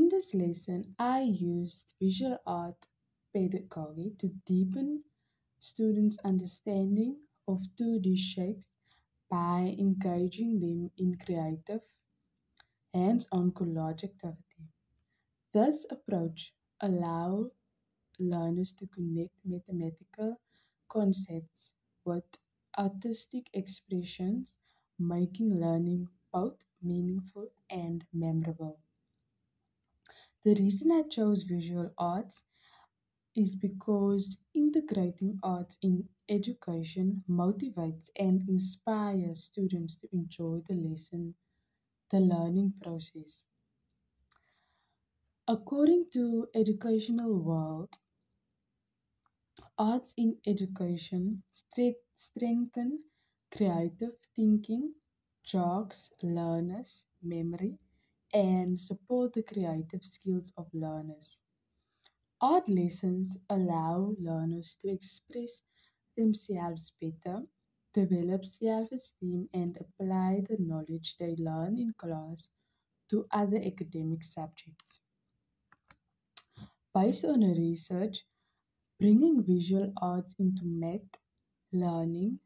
In this lesson, I used visual art pedagogy to deepen students' understanding of 2D shapes by engaging them in creative, hands on collage activity. This approach allows learners to connect mathematical concepts with artistic expressions, making learning both meaningful and memorable. The reason I chose visual arts is because integrating arts in education motivates and inspires students to enjoy the learning process. According to Educational World, arts in education strengthen creative thinking, jogs learners' memory, and support the creative skills of learners. Art lessons allow learners to express themselves better, develop self esteem, and apply the knowledge they learn in class to other academic subjects. Based on a research, bringing visual arts into math learning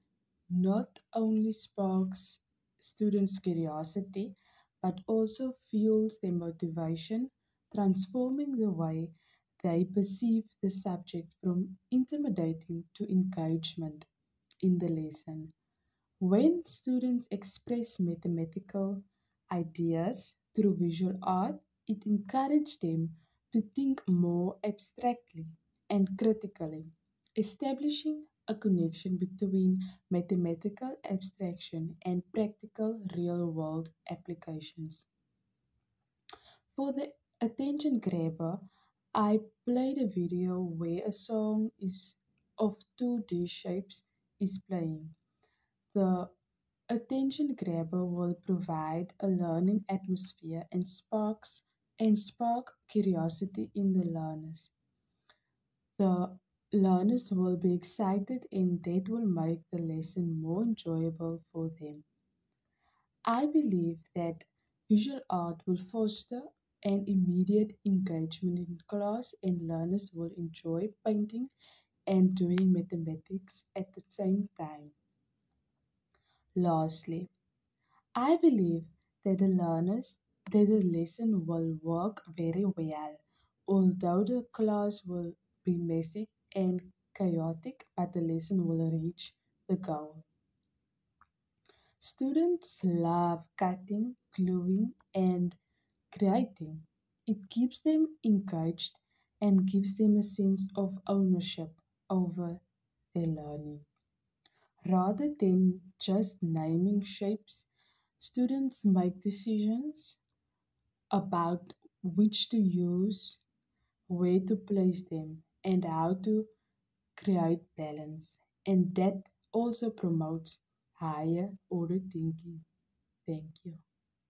not only sparks students' curiosity but also fuels their motivation, transforming the way they perceive the subject from intimidating to engagement in the lesson. When students express mathematical ideas through visual art, it encourages them to think more abstractly and critically, establishing a connection between mathematical abstraction and practical real world applications. For the attention grabber, I played a video where a song is of 2D shapes is playing. The attention grabber will provide a learning atmosphere and spark curiosity in the learners. The learners will be excited and that will make the lesson more enjoyable for them. I believe that visual art will foster an immediate engagement in class and learners will enjoy painting and doing mathematics at the same time. Lastly, I believe that the lesson will work very well, although the class will be messy and chaotic, but the lesson will reach the goal. Students love cutting, gluing, and creating. It keeps them engaged and gives them a sense of ownership over their learning. Rather than just naming shapes, students make decisions about which to use, where to place them, and how to create balance. And that also promotes higher order thinking. Thank you.